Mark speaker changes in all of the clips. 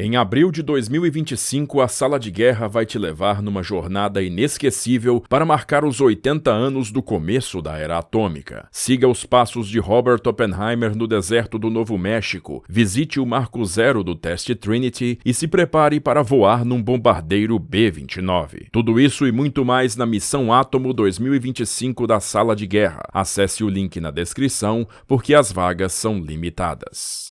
Speaker 1: Em abril de 2025, a Sala de Guerra vai te levar numa jornada inesquecível para marcar os 80 anos do começo da era atômica. Siga os passos de Robert Oppenheimer no deserto do Novo México, visite o Marco Zero do teste Trinity e se prepare para voar num bombardeiro B-29. Tudo isso e muito mais na Missão Átomo 2025 da Sala de Guerra. Acesse o link na descrição, porque as vagas são limitadas.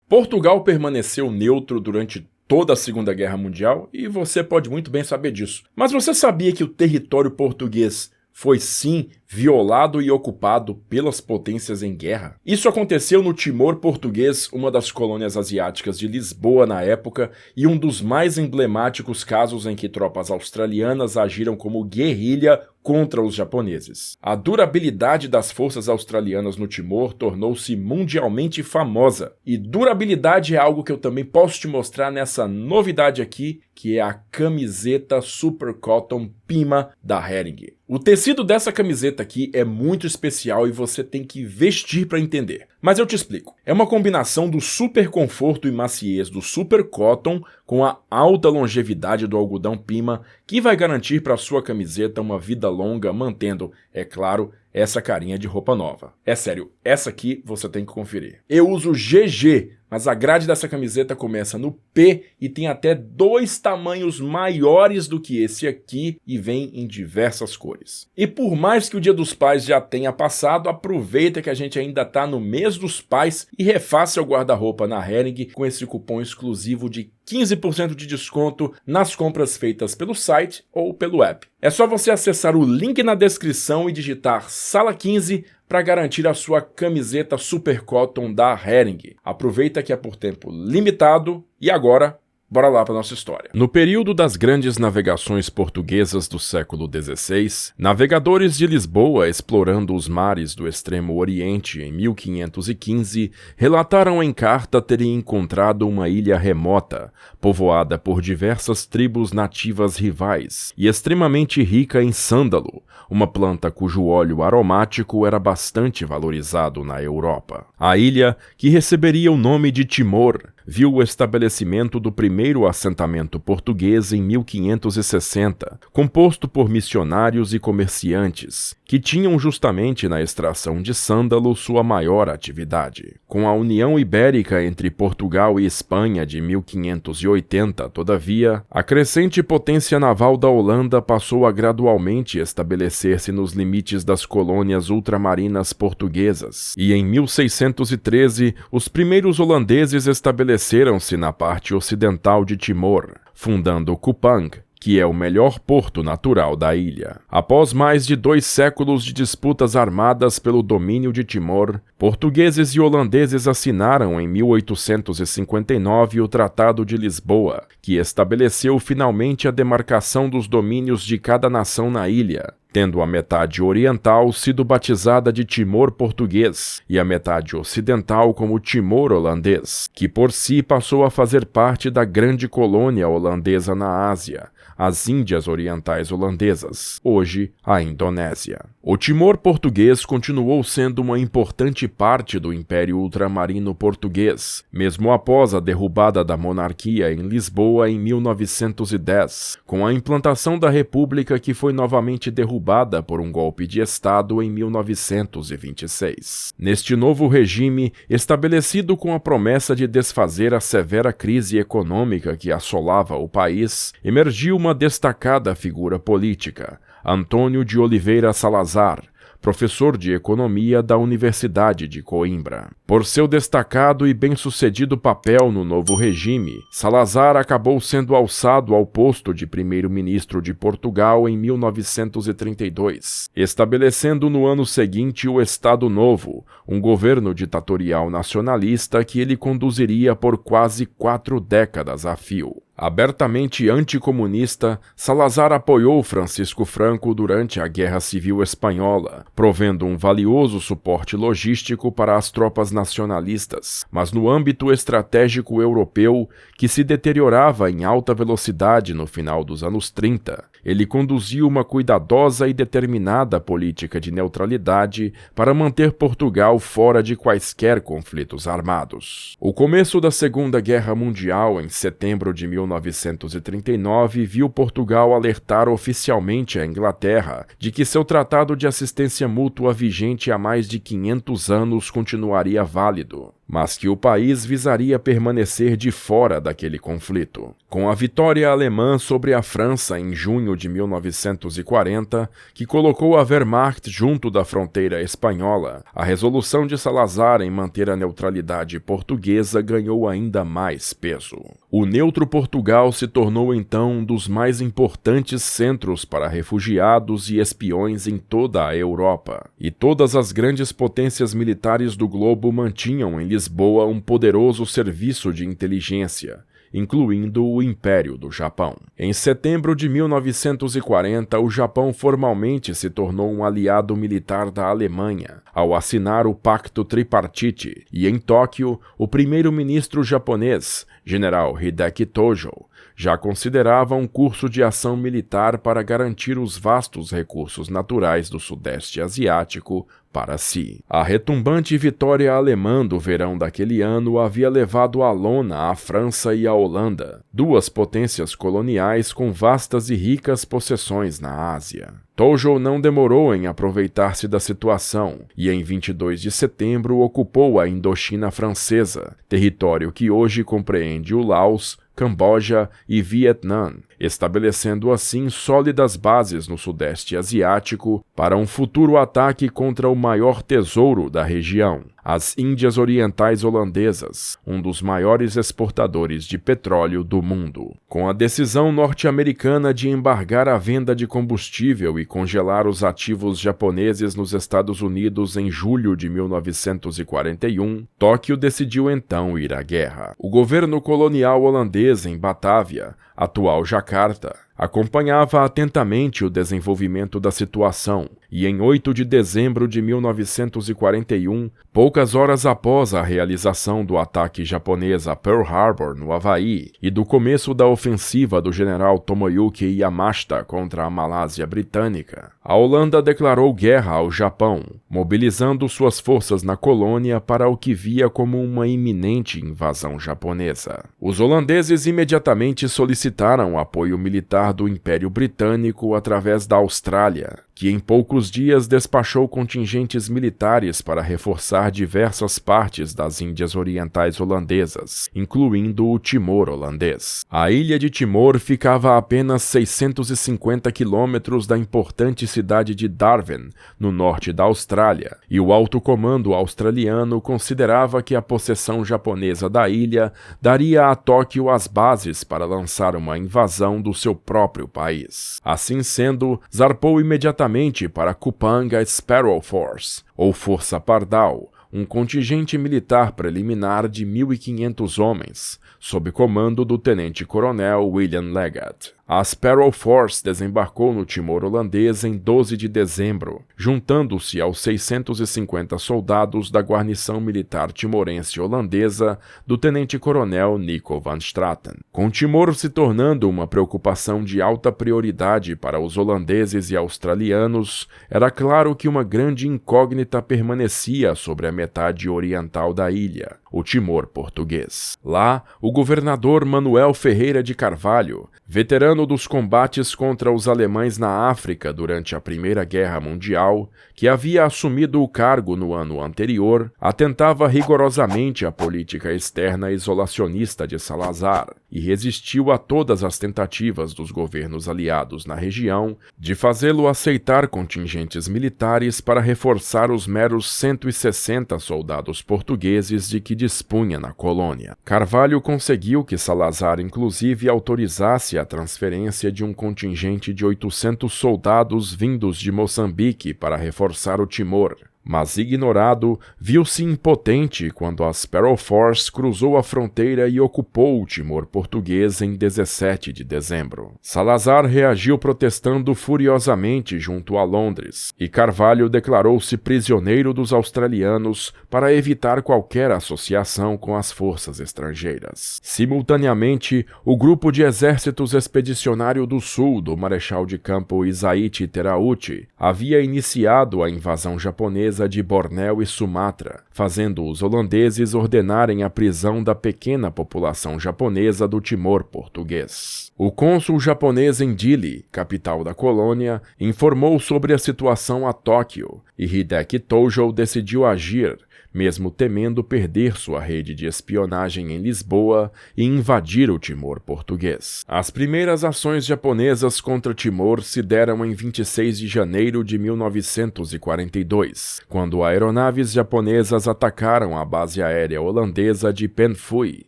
Speaker 1: Portugal permaneceu neutro durante toda a Segunda Guerra Mundial e você pode muito bem saber disso. Mas você sabia que o território português foi sim violado e ocupado pelas potências em guerra? Isso aconteceu no Timor português, uma das colônias asiáticas de Lisboa na época, e um dos mais emblemáticos casos em que tropas australianas agiram como guerrilha contra os japoneses. A durabilidade das forças australianas no Timor tornou-se mundialmente famosa. E durabilidade é algo que eu também posso te mostrar nessa novidade aqui, que é a camiseta Super Cotton Pima da Hering. O tecido dessa camiseta aqui é muito especial e você tem que vestir para entender. Mas eu te explico. É uma combinação do super conforto e maciez do Super Cotton com a alta longevidade do algodão Pima, que vai garantir para sua camiseta uma vida longa, mantendo, é claro, essa carinha de roupa nova. É sério, essa aqui você tem que conferir. Eu uso GG, mas a grade dessa camiseta começa no P e tem até 2 tamanhos maiores do que esse aqui e vem em diversas cores. E por mais que o Dia dos Pais já tenha passado, aproveita que a gente ainda tá no mês dos pais e refaça seu guarda-roupa na Hering com esse cupom exclusivo de 15% de desconto nas compras feitas pelo site ou pelo app. É só você acessar o link na descrição e digitar Sala 15 para garantir a sua camiseta Super Cotton da Hering. Aproveita que é por tempo limitado e agora, bora lá para nossa história. No período das grandes navegações portuguesas do século XVI, navegadores de Lisboa explorando os mares do extremo oriente em 1515 relataram em carta terem encontrado uma ilha remota, povoada por diversas tribos nativas rivais e extremamente rica em sândalo, uma planta cujo óleo aromático era bastante valorizado na Europa. A ilha, que receberia o nome de Timor, viu o estabelecimento do primeiro assentamento português em 1560, composto por missionários e comerciantes, que tinham justamente na extração de sândalo sua maior atividade. Com a União Ibérica entre Portugal e Espanha de 1580, todavia, a crescente potência naval da Holanda passou a gradualmente estabelecer-se nos limites das colônias ultramarinas portuguesas, e em 1613 os primeiros holandeses estabeleceram-se na parte ocidental de Timor, fundando Kupang, que é o melhor porto natural da ilha. Após mais de 2 séculos de disputas armadas pelo domínio de Timor, portugueses e holandeses assinaram em 1859 o Tratado de Lisboa, que estabeleceu finalmente a demarcação dos domínios de cada nação na ilha, tendo a metade oriental sido batizada de Timor português e a metade ocidental como Timor holandês, que por si passou a fazer parte da grande colônia holandesa na Ásia, as Índias Orientais Holandesas, hoje a Indonésia. O Timor português continuou sendo uma importante parte do Império Ultramarino Português, mesmo após a derrubada da monarquia em Lisboa em 1910, com a implantação da República que foi novamente derrubada por um golpe de Estado em 1926. Neste novo regime, estabelecido com a promessa de desfazer a severa crise econômica que assolava o país, emergiu uma destacada figura política, Antônio de Oliveira Salazar, professor de economia da Universidade de Coimbra. Por seu destacado e bem-sucedido papel no novo regime, Salazar acabou sendo alçado ao posto de primeiro-ministro de Portugal em 1932, estabelecendo no ano seguinte o Estado Novo, um governo ditatorial nacionalista que ele conduziria por quase 4 décadas a fio. Abertamente anticomunista, Salazar apoiou Francisco Franco durante a Guerra Civil Espanhola, provendo um valioso suporte logístico para as tropas nacionalistas, mas no âmbito estratégico europeu, que se deteriorava em alta velocidade no final dos anos 30, ele conduziu uma cuidadosa e determinada política de neutralidade para manter Portugal fora de quaisquer conflitos armados. O começo da Segunda Guerra Mundial, em setembro de 1939, viu Portugal alertar oficialmente a Inglaterra de que seu tratado de assistência mútua vigente há mais de 500 anos continuaria válido, mas que o país visaria permanecer de fora daquele conflito. Com a vitória alemã sobre a França em junho de 1940, que colocou a Wehrmacht junto da fronteira espanhola, a resolução de Salazar em manter a neutralidade portuguesa ganhou ainda mais peso. O neutro Portugal se tornou então um dos mais importantes centros para refugiados e espiões em toda a Europa, e todas as grandes potências militares do globo mantinham em Lisboa um poderoso serviço de inteligência, incluindo o Império do Japão. Em setembro de 1940, o Japão formalmente se tornou um aliado militar da Alemanha, ao assinar o Pacto Tripartite, e em Tóquio, o primeiro-ministro japonês, General Hideki Tojo, já considerava um curso de ação militar para garantir os vastos recursos naturais do Sudeste Asiático para si. A retumbante vitória alemã do verão daquele ano havia levado à lona a França e a Holanda, duas potências coloniais com vastas e ricas possessões na Ásia. Tojo não demorou em aproveitar-se da situação e, em 22 de setembro, ocupou a Indochina Francesa, território que hoje compreende o Laos, Camboja e Vietnã, estabelecendo assim sólidas bases no Sudeste Asiático para um futuro ataque contra o maior tesouro da região, as Índias Orientais Holandesas, um dos maiores exportadores de petróleo do mundo. Com a decisão norte-americana de embargar a venda de combustível e congelar os ativos japoneses nos Estados Unidos em julho de 1941, Tóquio decidiu então ir à guerra. O governo colonial holandês em Batávia, atual Jacarta, acompanhava atentamente o desenvolvimento da situação e, em 8 de dezembro de 1941, poucas horas após a realização do ataque japonês a Pearl Harbor, no Havaí, e do começo da ofensiva do general Tomoyuki Yamashita contra a Malásia Britânica, a Holanda declarou guerra ao Japão, mobilizando suas forças na colônia para o que via como uma iminente invasão japonesa. Os holandeses imediatamente solicitaram apoio militar do Império Britânico através da Austrália, que em poucos dias despachou contingentes militares para reforçar diversas partes das Índias Orientais Holandesas, incluindo o Timor holandês. A ilha de Timor ficava a apenas 650 quilômetros da importante cidade de Darwin, no norte da Austrália, e o alto comando australiano considerava que a possessão japonesa da ilha daria a Tóquio as bases para lançar uma invasão do seu próprio país. Assim sendo, zarpou imediatamente para Kupanga Sparrow Force, ou Força Pardal, um contingente militar preliminar de 1.500 homens, sob comando do tenente-coronel William Leggett. A Sparrow Force desembarcou no Timor holandês em 12 de dezembro, juntando-se aos 650 soldados da guarnição militar timorense holandesa do tenente-coronel Nico van Straten. Com Timor se tornando uma preocupação de alta prioridade para os holandeses e australianos, era claro que uma grande incógnita permanecia sobre a metade oriental da ilha, o Timor português. Lá, o governador Manuel Ferreira de Carvalho, veterano dos combates contra os alemães na África durante a Primeira Guerra Mundial, que havia assumido o cargo no ano anterior, atentava rigorosamente à política externa isolacionista de Salazar e resistiu a todas as tentativas dos governos aliados na região de fazê-lo aceitar contingentes militares para reforçar os meros 160 soldados portugueses de que dispunha na colônia. Carvalho conseguiu que Salazar inclusive autorizasse a transferência de um contingente de 800 soldados vindos de Moçambique para reforçar o Timor, mas ignorado, viu-se impotente quando a Sparrow Force cruzou a fronteira e ocupou o Timor português em 17 de dezembro. Salazar reagiu protestando furiosamente junto a Londres, e Carvalho declarou-se prisioneiro dos australianos para evitar qualquer associação com as forças estrangeiras. Simultaneamente, o grupo de exércitos expedicionário do sul do Marechal de Campo Isaíte Terauchi havia iniciado a invasão japonesa de Bornéu e Sumatra, fazendo os holandeses ordenarem a prisão da pequena população japonesa do Timor português. O cônsul japonês em Dili, capital da colônia, informou sobre a situação a Tóquio, e Hideki Tojo decidiu agir, mesmo temendo perder sua rede de espionagem em Lisboa e invadir o Timor português. As primeiras ações japonesas contra Timor se deram em 26 de janeiro de 1942, quando aeronaves japonesas atacaram a base aérea holandesa de Pen Phui,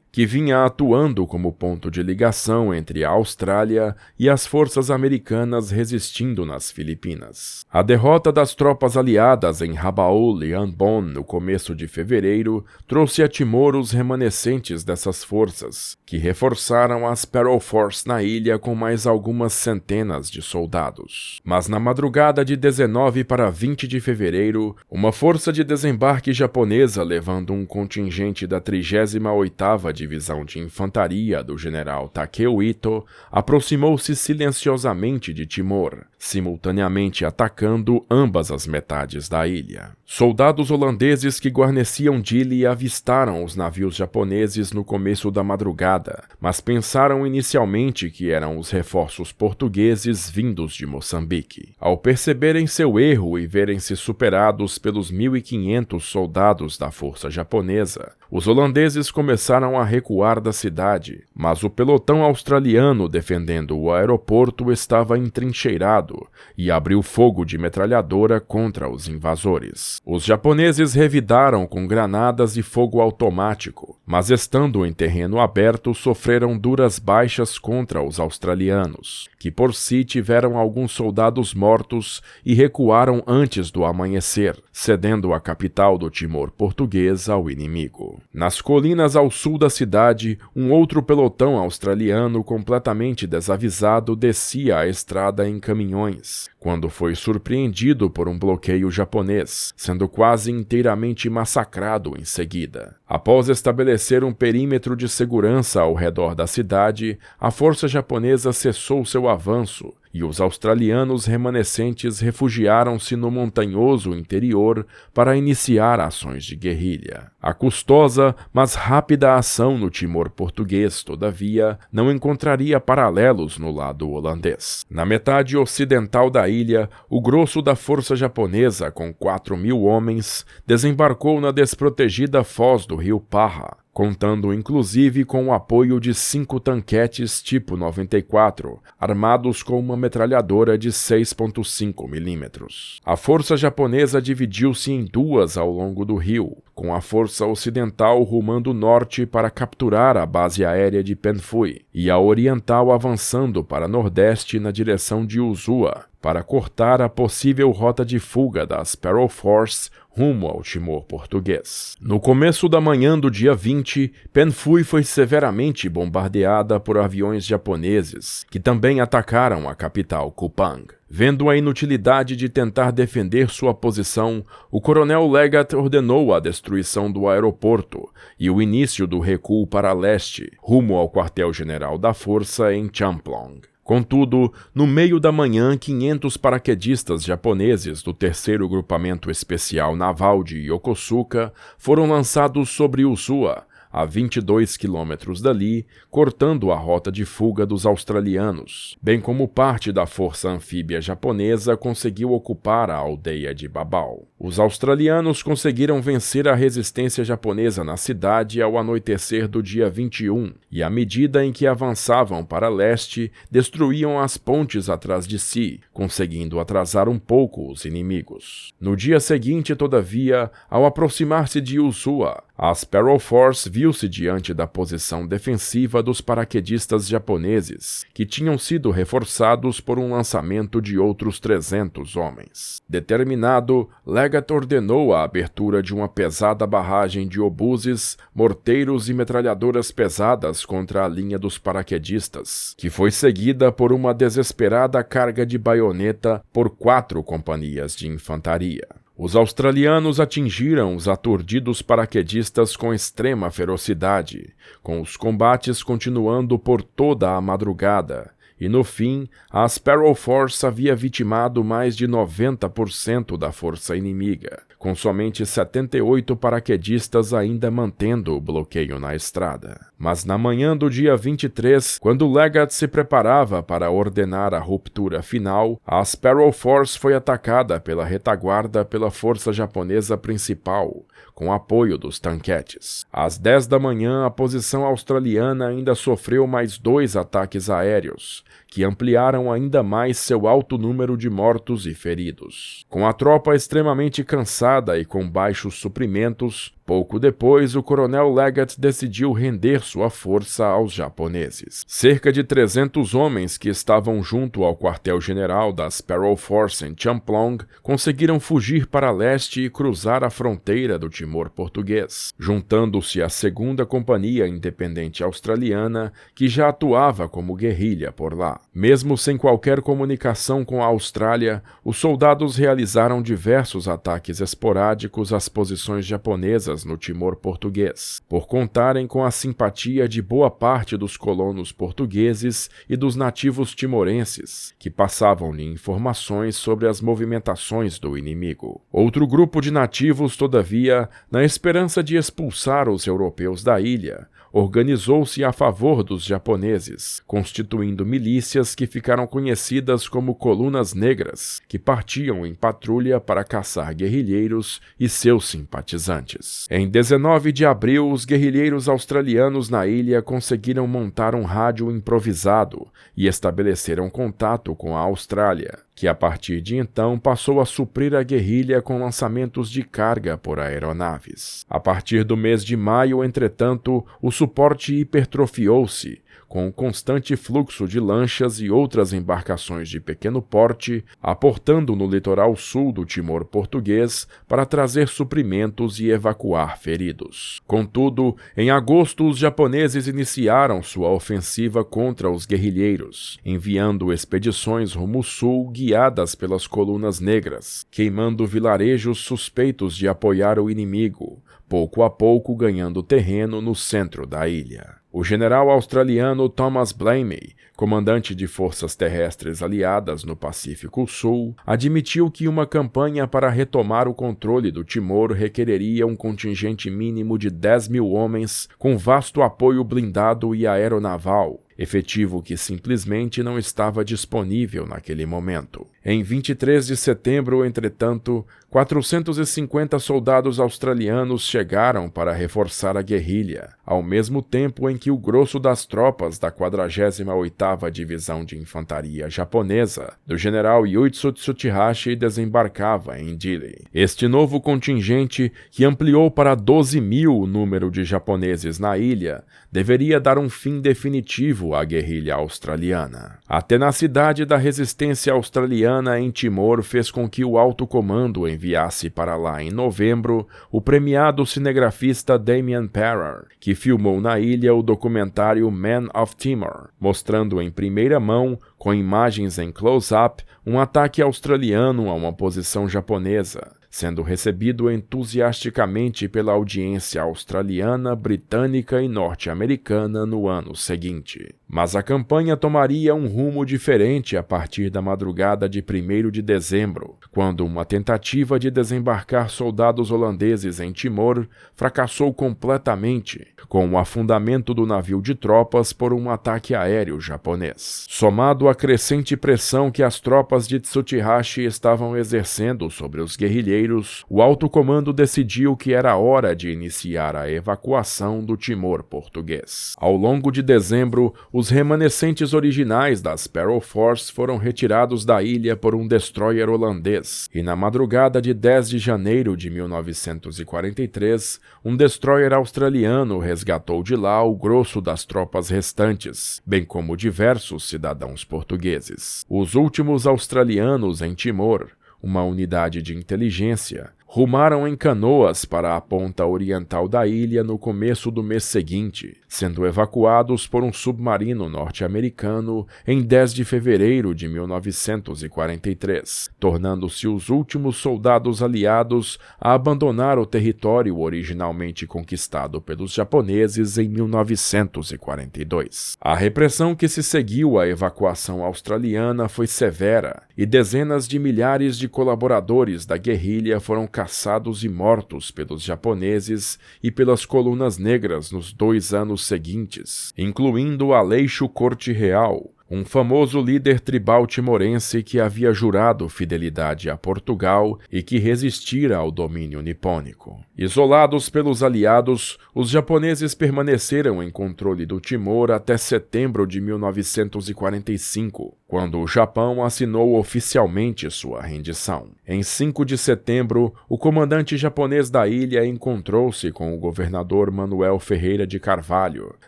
Speaker 1: que vinha atuando como ponto de ligação entre a Austrália e as forças americanas resistindo nas Filipinas. A derrota das tropas aliadas em Rabaul e Ambon no começo de fevereiro trouxe a Timor os remanescentes dessas forças, que reforçaram a Sparrow Force na ilha com mais algumas centenas de soldados. Mas na madrugada de 19 para 20 de fevereiro, uma força de desembarque japonesa levando um contingente da 38ª Divisão de Infantaria do general Takeo Ito aproximou-se silenciosamente de Timor, simultaneamente atacando ambas as metades da ilha. Soldados holandeses que guarneciam Dili avistaram os navios japoneses no começo da madrugada, mas pensaram inicialmente que eram os reforços portugueses vindos de Moçambique. Ao perceberem seu erro e verem-se superados pelos 1.500 soldados da força japonesa, os holandeses começaram a recuar da cidade, mas o pelotão australiano defendendo o aeroporto estava entrincheirado e abriu fogo de metralhadora contra os invasores. Os japoneses revidaram com granadas e fogo automático, mas estando em terreno aberto sofreram duras baixas contra os australianos, que por si tiveram alguns soldados mortos e recuaram antes do amanhecer, cedendo a capital do Timor português ao inimigo. Nas colinas ao sul da cidade, um outro pelotão australiano completamente desavisado descia a estrada em caminhões, quando foi surpreendido por um bloqueio japonês, sendo quase inteiramente massacrado em seguida. Após estabelecer um perímetro de segurança ao redor da cidade, a força japonesa cessou seu avanço, e os australianos remanescentes refugiaram-se no montanhoso interior para iniciar ações de guerrilha. A custosa, mas rápida ação no Timor português, todavia, não encontraria paralelos no lado holandês. Na metade ocidental da ilha, o grosso da força japonesa, com 4.000 homens, desembarcou na desprotegida foz do rio Parra, contando inclusive com o apoio de 5 tanquetes tipo 94, armados com uma metralhadora de 6,5 mm. A força japonesa dividiu-se em duas ao longo do rio, com a força ocidental rumando norte para capturar a base aérea de Pen Phui, e a oriental avançando para nordeste na direção de Usua, para cortar a possível rota de fuga da Sparrow Force rumo ao Timor português. No começo da manhã do dia 20, Pen Phui foi severamente bombardeada por aviões japoneses, que também atacaram a capital Kupang. Vendo a inutilidade de tentar defender sua posição, o coronel Leggett ordenou a destruição do aeroporto e o início do recuo para leste, rumo ao quartel-general da força em Champlong. Contudo, no meio da manhã, 500 paraquedistas japoneses do 3º Grupamento Especial Naval de Yokosuka foram lançados sobre Usua, a 22 quilômetros dali, cortando a rota de fuga dos australianos, bem como parte da força anfíbia japonesa conseguiu ocupar a aldeia de Babao. Os australianos conseguiram vencer a resistência japonesa na cidade ao anoitecer do dia 21, e à medida em que avançavam para leste, destruíam as pontes atrás de si, conseguindo atrasar um pouco os inimigos. No dia seguinte, todavia, ao aproximar-se de Usua, A Sparrow Force viu-se diante da posição defensiva dos paraquedistas japoneses, que tinham sido reforçados por um lançamento de outros 300 homens. Determinado, Leggett ordenou a abertura de uma pesada barragem de obuses, morteiros e metralhadoras pesadas contra a linha dos paraquedistas, que foi seguida por uma desesperada carga de baioneta por 4 companhias de infantaria. Os australianos atingiram os aturdidos paraquedistas com extrema ferocidade, com os combates continuando por toda a madrugada, e no fim, a Sparrow Force havia vitimado mais de 90% da força inimiga, com somente 78 paraquedistas ainda mantendo o bloqueio na estrada. Mas na manhã do dia 23, quando Leggett se preparava para ordenar a ruptura final, a Sparrow Force foi atacada pela retaguarda pela força japonesa principal, com apoio dos tanquetes. Às 10 da manhã, a posição australiana ainda sofreu mais 2 ataques aéreos, que ampliaram ainda mais seu alto número de mortos e feridos. Com a tropa extremamente cansada e com baixos suprimentos, pouco depois, o coronel Leggett decidiu render sua força aos japoneses. Cerca de 300 homens que estavam junto ao quartel-general da Sparrow Force em Champlong conseguiram fugir para leste e cruzar a fronteira do Timor português, juntando-se à 2ª Companhia Independente Australiana, que já atuava como guerrilha por lá. Mesmo sem qualquer comunicação com a Austrália, os soldados realizaram diversos ataques esporádicos às posições japonesas no Timor português, por contarem com a simpatia de boa parte dos colonos portugueses e dos nativos timorenses, que passavam-lhe informações sobre as movimentações do inimigo. Outro grupo de nativos, todavia, na esperança de expulsar os europeus da ilha, organizou-se a favor dos japoneses, constituindo milícias que ficaram conhecidas como Colunas Negras, que partiam em patrulha para caçar guerrilheiros e seus simpatizantes. Em 19 de abril, os guerrilheiros australianos na ilha conseguiram montar um rádio improvisado e estabeleceram contato com a Austrália, que a partir de então passou a suprir a guerrilha com lançamentos de carga por aeronaves. A partir do mês de maio, entretanto, o suporte hipertrofiou-se, com um constante fluxo de lanchas e outras embarcações de pequeno porte, aportando no litoral sul do Timor português para trazer suprimentos e evacuar feridos. Contudo, em agosto os japoneses iniciaram sua ofensiva contra os guerrilheiros, enviando expedições rumo sul guiadas pelas Colunas Negras, queimando vilarejos suspeitos de apoiar o inimigo, pouco a pouco ganhando terreno no centro da ilha. O general australiano Thomas Blamey, comandante de forças terrestres aliadas no Pacífico Sul, admitiu que uma campanha para retomar o controle do Timor requereria um contingente mínimo de 10.000 homens com vasto apoio blindado e aeronaval, efetivo que simplesmente não estava disponível naquele momento. Em 23 de setembro, entretanto, 450 soldados australianos chegaram para reforçar a guerrilha, ao mesmo tempo em que o grosso das tropas da 48ª Divisão de Infantaria Japonesa, do general Yuitsu Tsuchihashi, desembarcava em Dili. Este novo contingente, que ampliou para 12.000 o número de japoneses na ilha, deveria dar um fim definitivo à guerrilha australiana. A tenacidade da resistência australiana em Timor fez com que o alto comando enviasse para lá em novembro o premiado cinegrafista Damien Parrar, que filmou na ilha o documentário Man of Timor, mostrando em primeira mão, com imagens em close-up, um ataque australiano a uma posição japonesa, sendo recebido entusiasticamente pela audiência australiana, britânica e norte-americana no ano seguinte. Mas a campanha tomaria um rumo diferente a partir da madrugada de 1º de dezembro, quando uma tentativa de desembarcar soldados holandeses em Timor fracassou completamente, com o afundamento do navio de tropas por um ataque aéreo japonês. Somado a crescente pressão que as tropas de Tsuchihashi estavam exercendo sobre os guerrilheiros, o alto comando decidiu que era hora de iniciar a evacuação do Timor português. Ao longo de dezembro, os remanescentes originais da Sparrow Force foram retirados da ilha por um destroyer holandês, e na madrugada de 10 de janeiro de 1943, um destroyer australiano resgatou de lá o grosso das tropas restantes, bem como diversos cidadãos portugueses. Os últimos australianos em Timor, uma unidade de inteligência, rumaram em canoas para a ponta oriental da ilha no começo do mês seguinte, sendo evacuados por um submarino norte-americano em 10 de fevereiro de 1943, tornando-se os últimos soldados aliados a abandonar o território originalmente conquistado pelos japoneses em 1942. A repressão que se seguiu à evacuação australiana foi severa, e dezenas de milhares de colaboradores da guerrilha foram caçados e mortos pelos japoneses e pelas colunas negras nos 2 anos seguintes, incluindo Aleixo Corte Real, um famoso líder tribal timorense que havia jurado fidelidade a Portugal e que resistira ao domínio nipônico. Isolados pelos aliados, os japoneses permaneceram em controle do Timor até setembro de 1945, quando o Japão assinou oficialmente sua rendição. Em 5 de setembro, o comandante japonês da ilha encontrou-se com o governador Manuel Ferreira de Carvalho,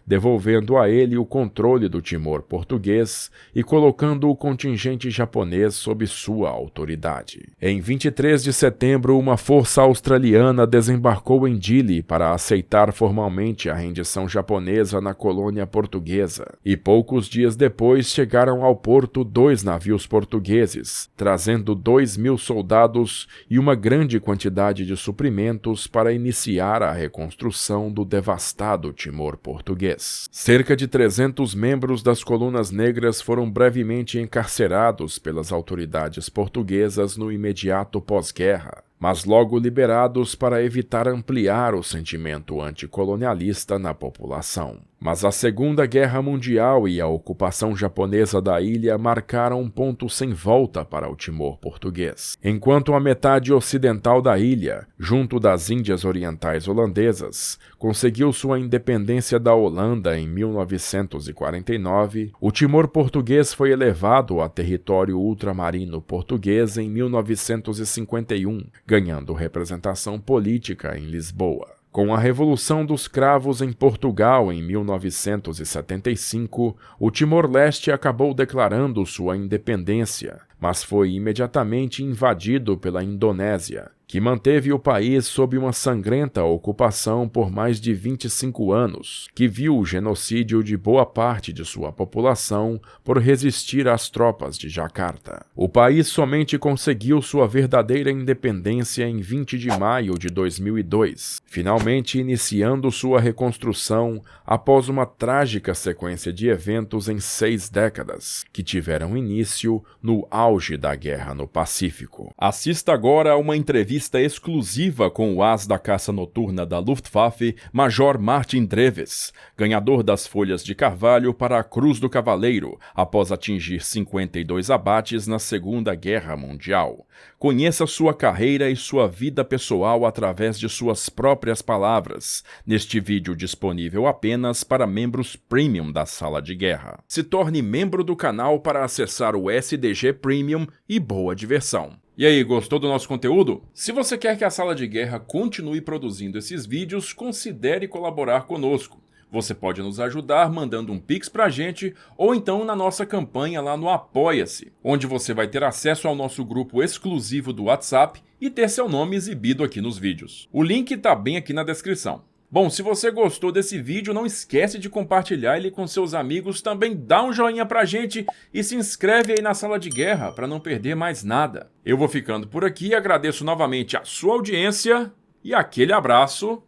Speaker 1: devolvendo a ele o controle do Timor português e colocando o contingente japonês sob sua autoridade. Em 23 de setembro, uma força australiana desembarcou em Dili para aceitar formalmente a rendição japonesa na colônia portuguesa, e poucos dias depois chegaram ao porto 2 navios portugueses, trazendo 2.000 soldados e uma grande quantidade de suprimentos para iniciar a reconstrução do devastado Timor português. Cerca de 300 membros das colunas negras foram brevemente encarcerados pelas autoridades portuguesas no imediato pós-guerra, mas logo liberados para evitar ampliar o sentimento anticolonialista na população. Mas a Segunda Guerra Mundial e a ocupação japonesa da ilha marcaram um ponto sem volta para o Timor português. Enquanto a metade ocidental da ilha, junto das Índias Orientais holandesas, conseguiu sua independência da Holanda em 1949, o Timor português foi elevado a território ultramarino português em 1951, ganhando representação política em Lisboa. Com a Revolução dos Cravos em Portugal em 1975, o Timor-Leste acabou declarando sua independência, mas foi imediatamente invadido pela Indonésia, que manteve o país sob uma sangrenta ocupação por mais de 25 anos, que viu o genocídio de boa parte de sua população por resistir às tropas de Jacarta. O país somente conseguiu sua verdadeira independência em 20 de maio de 2002, finalmente iniciando sua reconstrução após uma trágica sequência de eventos em 6 décadas, que tiveram início no auge da guerra no Pacífico. Assista agora a uma entrevista exclusiva com o as da caça noturna da Luftwaffe, Major Martin Dreves, ganhador das Folhas de Carvalho para a Cruz do Cavaleiro, após atingir 52 abates na Segunda Guerra Mundial. Conheça sua carreira e sua vida pessoal através de suas próprias palavras, neste vídeo disponível apenas para membros Premium da Sala de Guerra. Se torne membro do canal para acessar o SDG Premium e boa diversão. E aí, gostou do nosso conteúdo? Se você quer que a Sala de Guerra continue produzindo esses vídeos, considere colaborar conosco. Você pode nos ajudar mandando um Pix pra gente ou então na nossa campanha lá no Apoia-se, onde você vai ter acesso ao nosso grupo exclusivo do WhatsApp e ter seu nome exibido aqui nos vídeos. O link tá bem aqui na descrição. Bom, se você gostou desse vídeo, não esquece de compartilhar ele com seus amigos, também dá um joinha pra gente e se inscreve aí na Sala de Guerra para não perder mais nada. Eu vou ficando por aqui, agradeço novamente a sua audiência e aquele abraço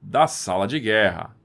Speaker 1: da Sala de Guerra.